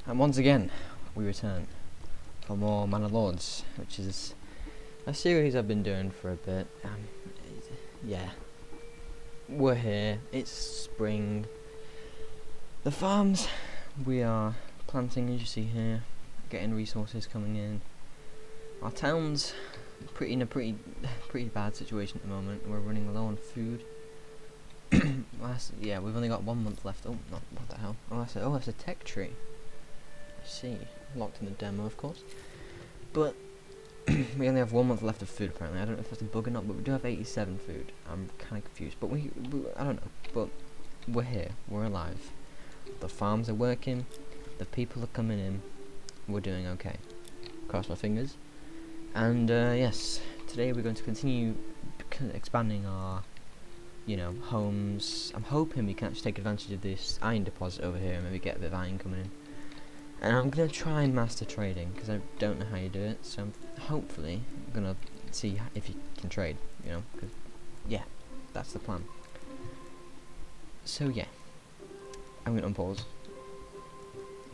And once again, we return for more Manor Lords, which is a series I've been doing for a bit. Yeah, we're here. It's spring. The farms we are planting, as you see here, getting resources coming in. Our town's in a pretty bad situation at the moment. We're running low on food. Yeah, we've only got 1 month left. Oh, no, what the hell? Oh, that's a tech tree. I see. Locked in the demo, of course. But we only have 1 month left of food, apparently. I don't know if that's a bug or not, but we do have 87 food. I'm kind of confused. But I don't know. But we're here. We're alive. The farms are working. The people are coming in. We're doing okay. Cross my fingers. And, yes. Today we're going to continue expanding our homes. I'm hoping we can actually take advantage of this iron deposit over here and maybe get a bit of iron coming in. And I'm going to try and master trading, because I don't know how you do it, so I'm hopefully going to see if you can trade, because, yeah, that's the plan. So, yeah, I'm going to unpause,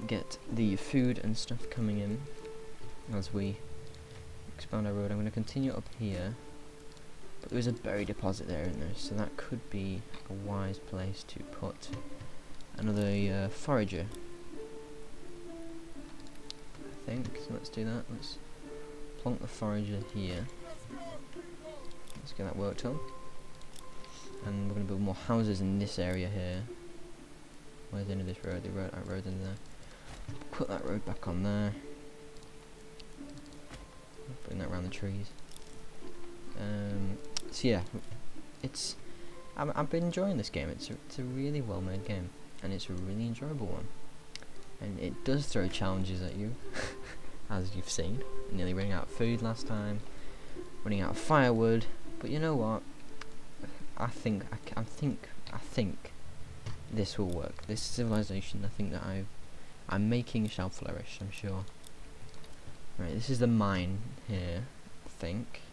get the food and stuff coming in as we expand our road. I'm going to continue up here. But there's a berry deposit there, isn't there? So that could be a wise place to put another forager, I think. So let's do that. Let's plonk the forager here. Let's get that worked on. And we're going to build more houses in this area here. Where's the end of this road? That road in there. Put that road back on there. Putting that around the trees. So yeah, I've been enjoying this game. It's a really well made game, and it's a really enjoyable one. And it does throw challenges at you, as you've seen. Nearly running out of food last time, running out of firewood. But you know what? I think this will work. This civilization, I think that I'm making shall flourish. I'm sure. Right, this is the mine here.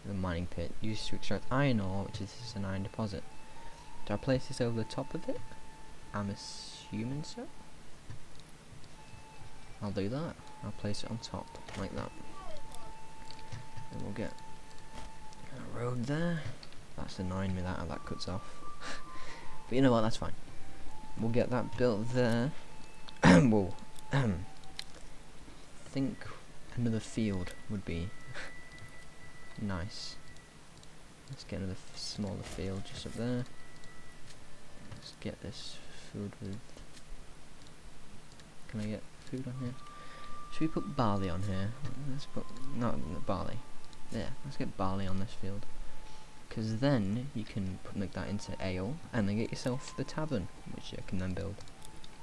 The mining pit used to extract iron ore, which is an iron deposit. Do I place this over the top of it? I'm assuming so. I'll do that. I'll place it on top like that. And we'll get a road there. That's annoying me, that cuts off. But you know what, that's fine. We'll get that built there. We'll think another field would be nice. Let's get another smaller field just up there. Let's get this food with... Can I get food on here? Should we put barley on here? Let's put... No, barley. Yeah, let's get barley on this field. Because then you can make that into ale and then get yourself the tavern, which you can then build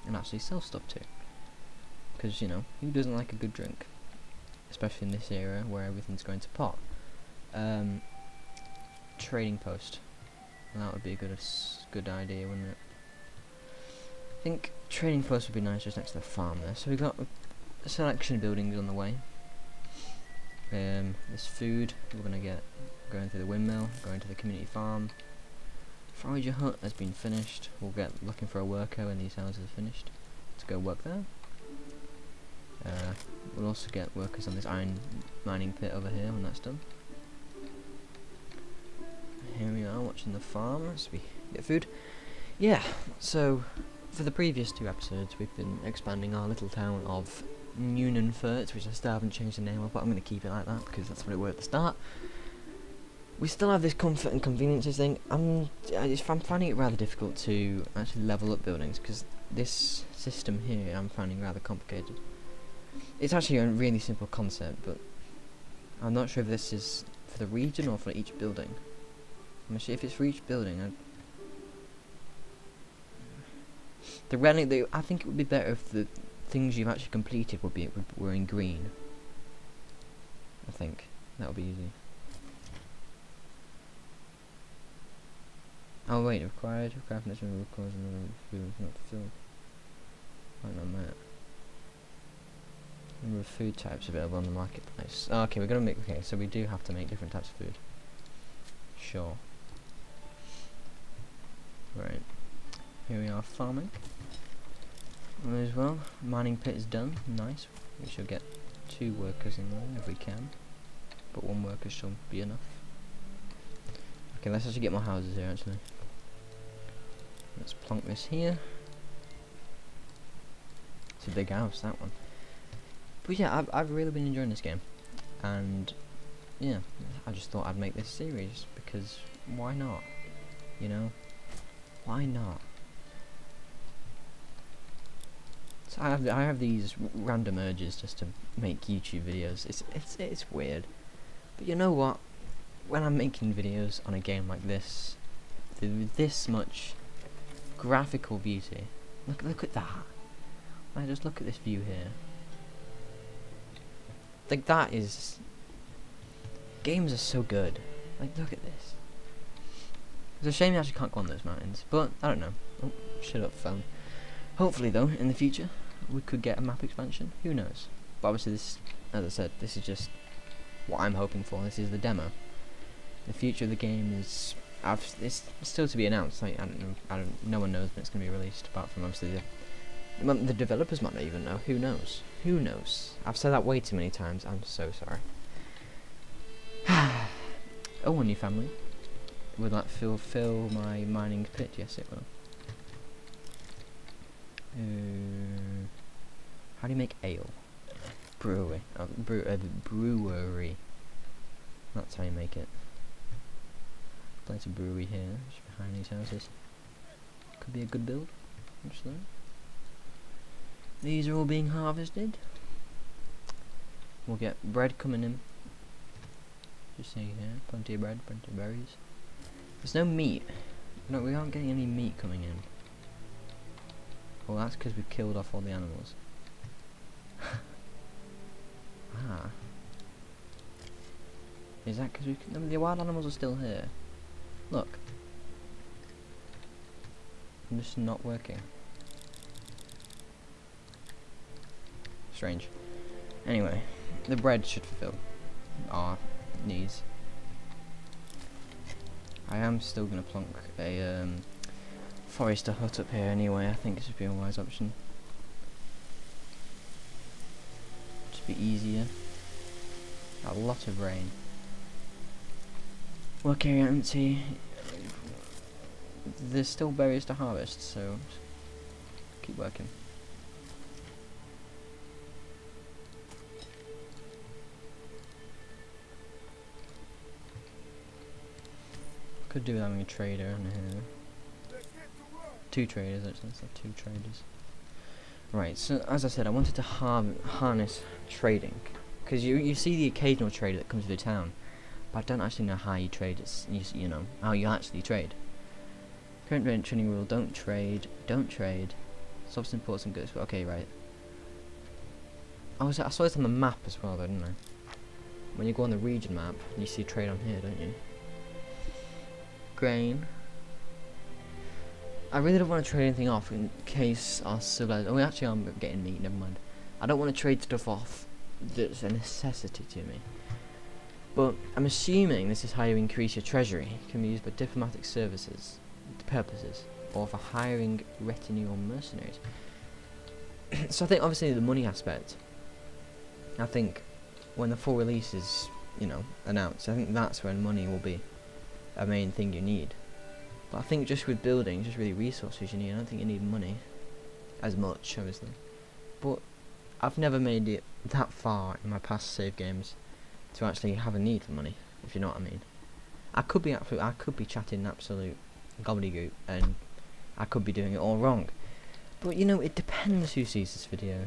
and actually sell stuff to. Because, who doesn't like a good drink? Especially in this era where everything's going to pot. Trading post. Well, that would be a good idea, wouldn't it? I think trading post would be nice just next to the farm there. So we've got a selection of buildings on the way. This food we're gonna get going through the windmill, going to the community farm. Forager hut has been finished. We'll get looking for a worker when these houses are finished to go work there. We'll also get workers on this iron mining pit over here when that's done. Here we are watching the farm as we get food. Yeah, so for the previous 2 episodes we've been expanding our little town of Nunanfurt, which I still haven't changed the name of, but I'm going to keep it like that because that's what it was at the start. We still have this comfort and conveniences thing. I'm finding it rather difficult to actually level up buildings because this system here I'm finding rather complicated. It's actually a really simple concept, but I'm not sure if this is for the region or for each building. I'm not sure if it's for each building. I think it would be better if the things you've actually completed were in green. I think that would be easy. Oh wait, required connection requires another food not fulfilled. Right on that. Number of food types available on the marketplace. Oh, okay, so we do have to make different types of food. Sure. Right. Here we are farming. as well. Mining pit is done. Nice. We should get 2 workers in there if we can, but 1 worker should be enough. Okay, let's actually get more houses here. Actually, let's plonk this here. It's a big house, that one. But yeah, I've really been enjoying this game, and yeah, I just thought I'd make this series because why not? You know, why not? So I have these random urges just to make YouTube videos. It's weird, but you know what? When I'm making videos on a game like this, with this much graphical beauty, look at that. Like, just look at this view here. Like, that is... Games are so good. Like, look at this. It's a shame you actually can't go on those mountains, but I don't know. Oh, shut up, phone. Hopefully, though, in the future, we could get a map expansion. Who knows? But obviously, this, as I said, this is just what I'm hoping for. This is the demo. The future of the game is... it's still to be announced. Like, no one knows when it's going to be released, apart from obviously the developers might not even know. Who knows? Who knows? I've said that way too many times. I'm so sorry. Oh, a new family. Would that fulfill my mining pit? Yes, it will. How do you make ale? Brewery. Oh, brewery. That's how you make it. Place a brewery here, just behind these houses. Could be a good build. Actually. These are all being harvested. We'll get bread coming in. Just see here, plenty of bread, plenty of berries. There's no meat. No, we aren't getting any meat coming in. Well, that's because we killed off all the animals. Ah. Is that because the wild animals are still here? Look. I'm just not working. Strange. Anyway, the bread should fulfill our needs. I am still going to plonk a forester hut up here anyway. I think this would be a wise option. Just be easier. A lot of rain. Work area empty. There's still berries to harvest, so keep working. Could do having a trader in here. 2 traders actually, so 2 traders. Right, so as I said, I wanted to harness trading, because you see the occasional trader that comes to the town, but I don't actually know how you trade. You know how you actually trade. Current trading rule: don't trade. Soft imports and goods. Okay, right. I saw this on the map as well, though, didn't I? When you go on the region map, you see trade on here, don't you? Grain. I really don't want to trade anything off in case our civilization... Oh, we actually are getting meat, never mind. I don't want to trade stuff off that's a necessity to me. But I'm assuming this is how you increase your treasury. It can be used for diplomatic services purposes, or for hiring retinue or mercenaries. So I think obviously the money aspect, I think when the full release is, you know, announced, I think that's when money will be a main thing you need. But I think just with building, just really resources you need. I don't think you need money as much, obviously. But I've never made it that far in my past save games to actually have a need for money, if you know what I mean. I could be chatting absolute gobbledygook, and I could be doing it all wrong. But you know, it depends who sees this video.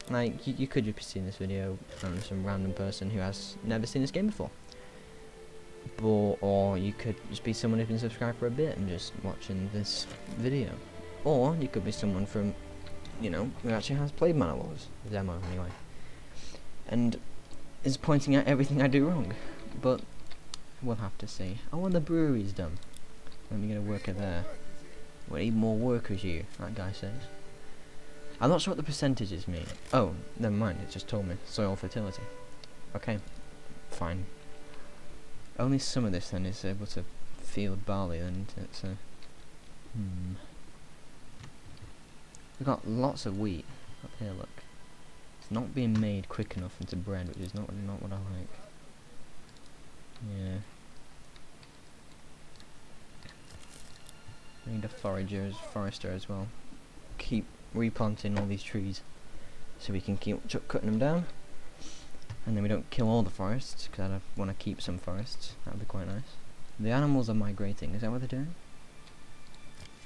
Like, you could just be seeing this video from some random person who has never seen this game before. Or you could just be someone who's been subscribed for a bit and just watching this video. Or you could be someone from, you know, who actually has played Manor Lords, the demo anyway, and is pointing out everything I do wrong. But we'll have to see. Oh, and the brewery's done. Let me get a worker there. We need more workers here, that guy says. I'm not sure what the percentages mean. Oh, never mind, it just told me. Soil fertility. Okay, fine. Only some of this then is able to field barley, then, isn't it? So, We've got lots of wheat up here, look. It's not being made quick enough into bread, which is not what I like. Yeah. I need a forester as well. Keep replanting all these trees so we can keep cutting them down. And then we don't kill all the forests, because I want to keep some forests. That would be quite nice. The animals are migrating. Is that what they're doing?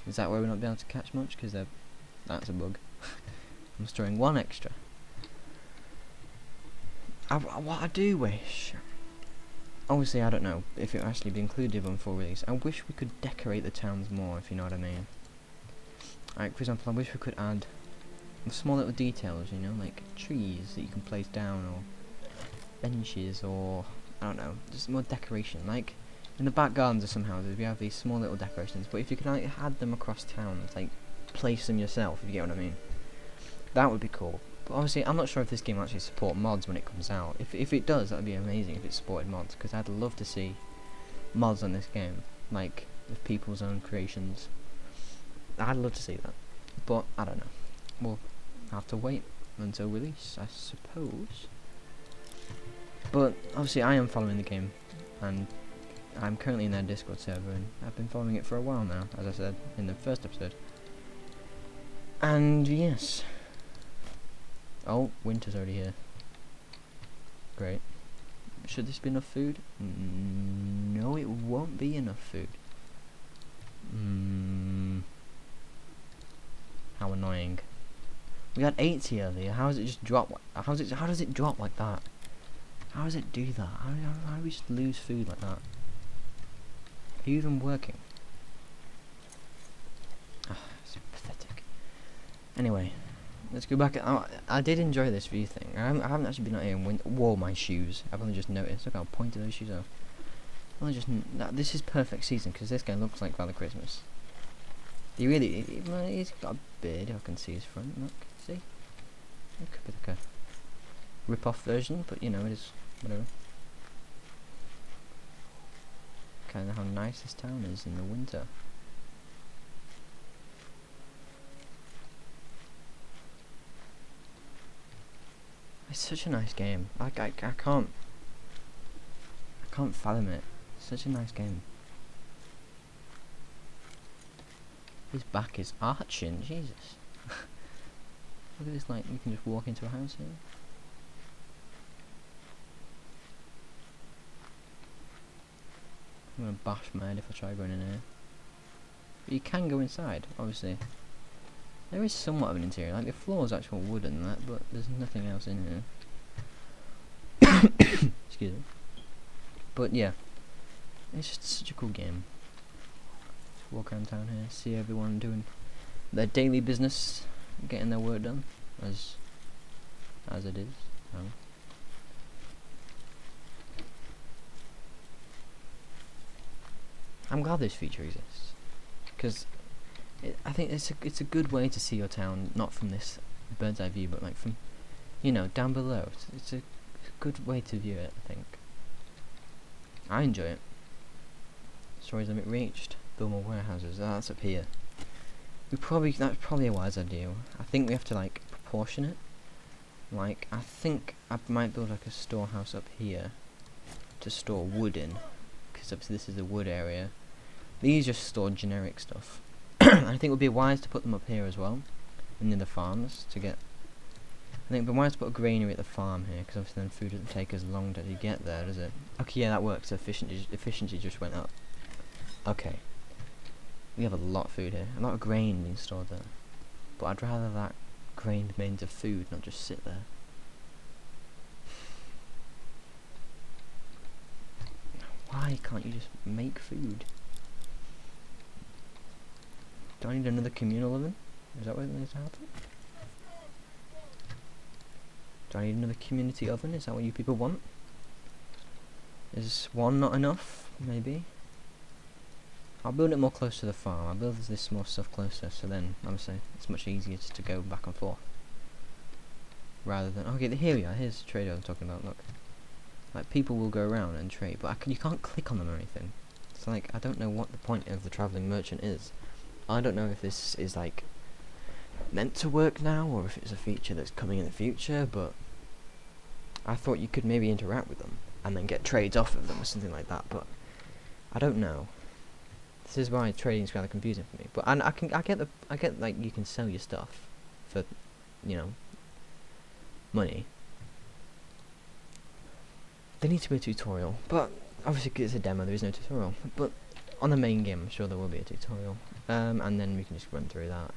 Is that why we're not being able to catch much? Because that's a bug. I'm storing one extra. What I do wish... Obviously, I don't know if it will actually be included on full release. I wish we could decorate the towns more, if you know what I mean. Like, for example, I wish we could add small little details, you know, like trees that you can place down, or benches, or I don't know, just more decoration. Like in the back gardens of some houses, we have these small little decorations. But if you could like add them across towns, like place them yourself, if you get what I mean, that would be cool. But obviously, I'm not sure if this game will actually support mods when it comes out. If it does, that would be amazing if it supported mods, because I'd love to see mods on this game, like with people's own creations. I'd love to see that, but I don't know. We'll have to wait until release, I suppose. But obviously, I am following the game, and I'm currently in their Discord server, and I've been following it for a while now, as I said in the first episode. And yes. Oh, winter's already here. Great. Should this be enough food? No, it won't be enough food. How annoying. We had 80 earlier. How does it just drop? How does it drop like that? How does it do that? How do we just lose food like that? Are you even working? It's pathetic. Anyway, let's go back. I did enjoy this view thing. I haven't actually been out here and wore my shoes. I've only just noticed. Look how pointed those shoes are. This is perfect season, because this guy looks like Father Christmas. He's got a beard. I can see his front. Look, see? It could be like a rip-off version, but you know, it is whatever. Kind of how nice this town is in the winter. It's such a nice game. I can't fathom it. It's such a nice game. His back is arching, Jesus. Look at this, like, you can just walk into a house here. I'm gonna bash my head if I try going in here. But you can go inside, obviously. There is somewhat of an interior, like the floor is actual wood and that, but there's nothing else in here. Excuse me. But yeah, it's just such a cool game. Just walk around town here, see everyone doing their daily business, getting their work done, as it is. I'm glad this feature exists, because I think it's a good way to see your town, not from this bird's eye view, but like from, you know, down below. It's a good way to view it, I think. I enjoy it. Storage limit reached. Build more warehouses. Oh, that's up here. That's probably a wise idea. I think we have to like proportion it. Like, I think I might build like a storehouse up here to store wood in, because obviously this is the wood area. These just store generic stuff. I think it would be wise to put them up here as well, and near the farms to get. I think it would be wise to put a granary at the farm here, because obviously then food doesn't take as long to get there, does it? Okay, yeah, that works. Efficiency just went up. Okay. We have a lot of food here. A lot of grain being stored there. But I'd rather that grain made into food, not just sit there. Why can't you just make food? Do I need another communal oven? Is that what needs to happen? Do I need another community oven? Is that what you people want? Is one not enough? Maybe. I'll build it more close to the farm. I'll build this more stuff closer, so then obviously it's much easier just to go back and forth. Rather than, okay, here we are. Here's the trader I'm talking about. Look, like people will go around and trade, but you can't click on them or anything. It's like, I don't know what the point of the traveling merchant is. I don't know if this is like meant to work now, or if it's a feature that's coming in the future, but I thought you could maybe interact with them and then get trades off of them or something like that, but I don't know. This is why trading's kind of confusing for me. But I get like you can sell your stuff for, you know, money. There needs to be a tutorial, but obviously because it's a demo, there is no tutorial. But on the main game, I'm sure there will be a tutorial, and then we can just run through that.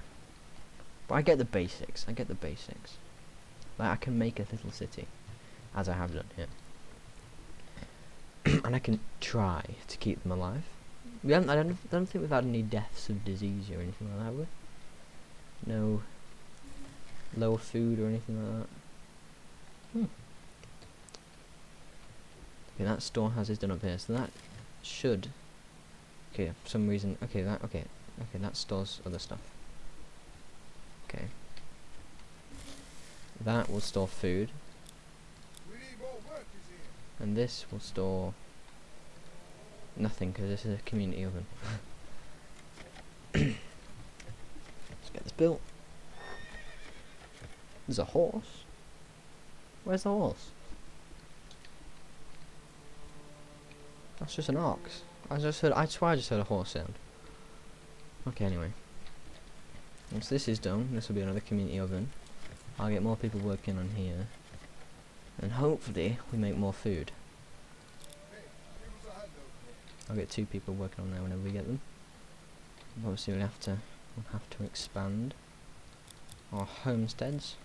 But I get the basics. I get the basics. Like I can make a little city, as I have done here, and I can try to keep them alive. We haven't. I don't think we've had any deaths of disease or anything like that, have we? No lower food or anything like that. Okay, that storehouse is done up here, so that should. Okay, for some reason. Okay, that stores other stuff. Okay. That will store food. And this will store nothing, because this is a community oven. Let's get this built. There's a horse. Where's the horse? That's just an ox. I swear I just heard a horse sound. Okay, anyway. Once this is done, this will be another community oven. I'll get more people working on here. And hopefully, we make more food. I'll get 2 people working on there whenever we get them. Obviously, we'll have to expand our homesteads.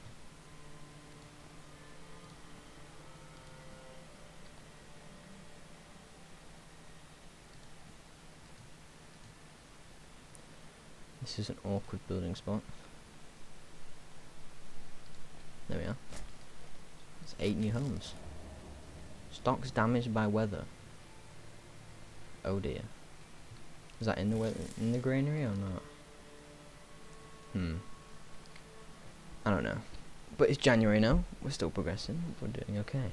This is an awkward building spot. There we are. It's 8 new homes. Stocks damaged by weather. Oh dear. Is that in the granary or not? I don't know. But it's January now. We're still progressing. We're doing okay.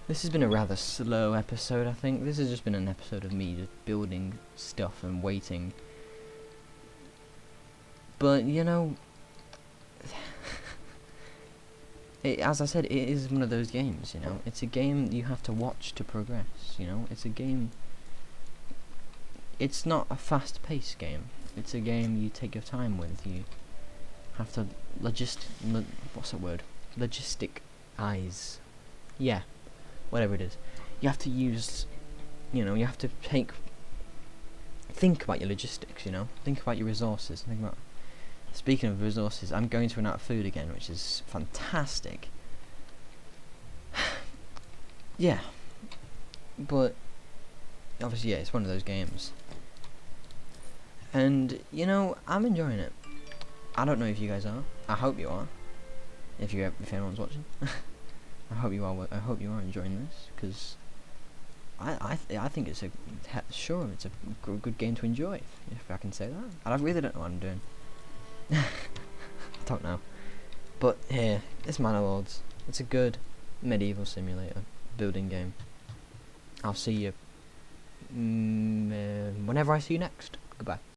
This has been a rather slow episode, I think. This has just been an episode of me just building stuff and waiting. But, you know, as I said, it is one of those games, you know. It's a game you have to watch to progress, you know. It's a game. It's not a fast-paced game. It's a game you take your time with. You have to what's that word? Logistic eyes. Yeah, whatever it is. You have to use, you know, you have to think about your logistics, you know. Think about your resources. Think about. Speaking of resources, I'm going to run out of food again, which is fantastic. Yeah. But, obviously, yeah, it's one of those games. And, you know, I'm enjoying it. I don't know if you guys are. I hope you are. If anyone's watching. I hope you are. I hope you are enjoying this, because I think it's it's a good game to enjoy, if I can say that. And I really don't know what I'm doing. I don't know. But here, it's Manor Lords. It's a good medieval simulator building game. I'll see you whenever I see you next. Goodbye.